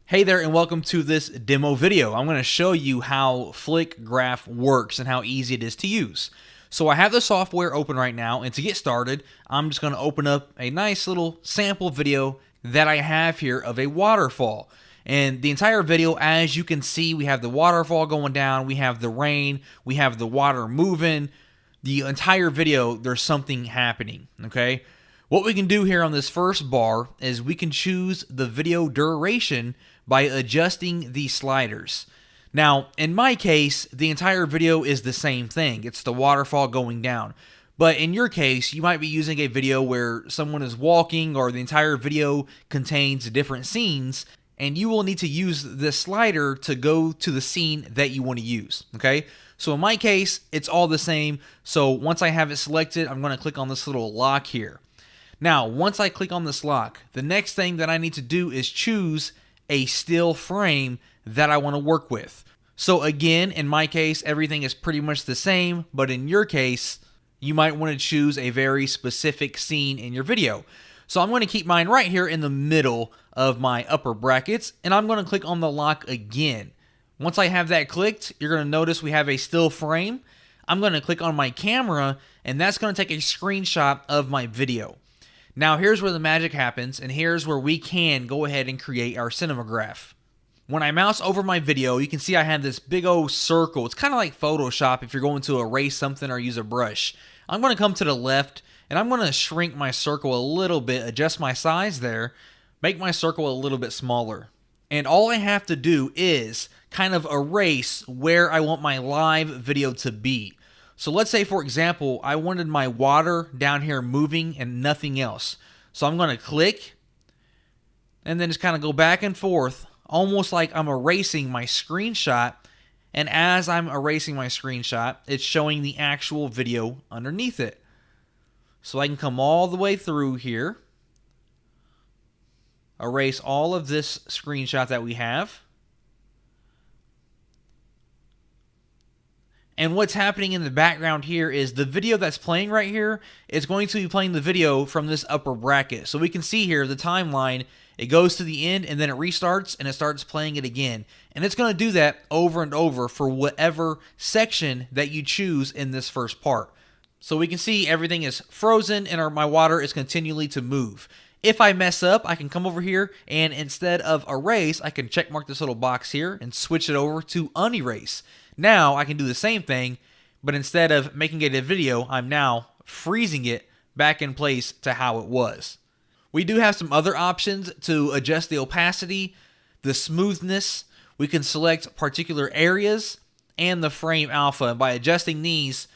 Hey there and welcome to this demo video. I'm going to show you how FlickGraph works and how easy it is to use. So I have the software open right now, and to get started, I'm just going to open up a nice little sample video that I have here of a waterfall. And the entire video, as you can see, we have the waterfall going down, we have the rain, we have the water moving. The entire video, there's something happening, okay? What we can do here on this first bar is we can choose the video duration by adjusting these sliders. Now, in my case, the entire video is the same thing. It's the waterfall going down. But in your case, you might be using a video where someone is walking or the entire video contains different scenes, and you will need to use this slider to go to the scene that you want to use, okay? So in my case, it's all the same. So once I have it selected, I'm going to click on this little lock here. Now, once I click on this lock, the next thing that I need to do is choose a still frame that I want to work with. So again, in my case, everything is pretty much the same, but in your case, you might want to choose a very specific scene in your video. So I'm going to keep mine right here in the middle of my upper brackets, and I'm going to click on the lock again. Once I have that clicked, you're going to notice we have a still frame. I'm going to click on my camera, and that's going to take a screenshot of my video. Now here's where the magic happens, and here's where we can go ahead and create our cinemagraph. When I mouse over my video, you can see I have this big old circle. It's kind of like Photoshop if you're going to erase something or use a brush. I'm going to come to the left, and I'm going to shrink my circle a little bit, adjust my size there, make my circle a little bit smaller. And all I have to do is kind of erase where I want my live video to be. So let's say, for example, I wanted my water down here moving and nothing else. So I'm going to click and then just kind of go back and forth, almost like I'm erasing my screenshot. And as I'm erasing my screenshot, it's showing the actual video underneath it. So I can come all the way through here, erase all of this screenshot that we have. And what's happening in the background here is the video that's playing right here is going to be playing the video from this upper bracket. So we can see here the timeline, it goes to the end and then it restarts and it starts playing it again. And it's going to do that over and over for whatever section that you choose in this first part. So we can see everything is frozen and my water is continually to move. If I mess up, I can come over here and instead of erase, I can check mark this little box here and switch it over to unerase. Now I can do the same thing, but instead of making it a video, I'm now freezing it back in place to how it was. We do have some other options to adjust the opacity, the smoothness. We can select particular areas and the frame alpha. And by adjusting these,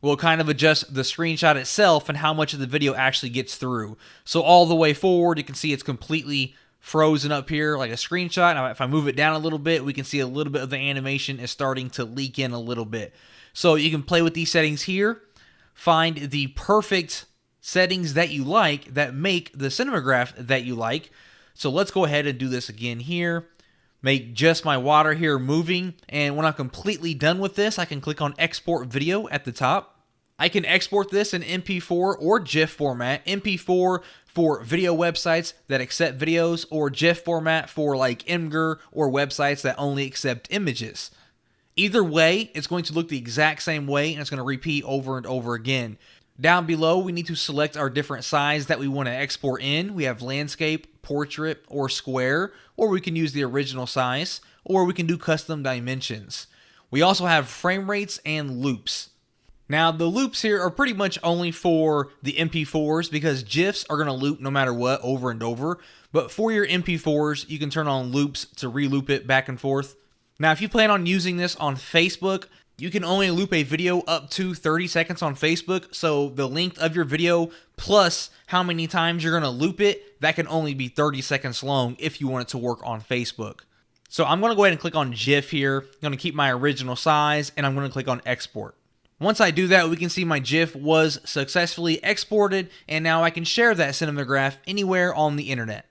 we'll kind of adjust the screenshot itself and how much of the video actually gets through. So all the way forward, you can see it's completely frozen up here like a screenshot. Now if I move it down a little bit, we can see a little bit of the animation is starting to leak in a little bit. So you can play with these settings here, find the perfect settings that you like that make the cinemagraph that you like. So let's go ahead and do this again here. Make just my water here moving, and when I'm completely done with this, I can click on export video at the top. I can export this in MP4 or GIF format. MP4 for video websites that accept videos, or GIF format for like Imgur or websites that only accept images. Either way, it's going to look the exact same way and it's going to repeat over and over again. Down below, we need to select our different size that we want to export in. We have landscape, portrait, or square, or we can use the original size, or we can do custom dimensions. We also have frame rates and loops. Now, the loops here are pretty much only for the MP4s because GIFs are going to loop no matter what over and over. But for your MP4s, you can turn on loops to re-loop it back and forth. Now, if you plan on using this on Facebook, you can only loop a video up to 30 seconds on Facebook. So the length of your video plus how many times you're going to loop it, that can only be 30 seconds long if you want it to work on Facebook. So I'm going to go ahead and click on GIF here. I'm going to keep my original size and I'm going to click on export. Once I do that, we can see my GIF was successfully exported, and now I can share that cinemagraph anywhere on the internet.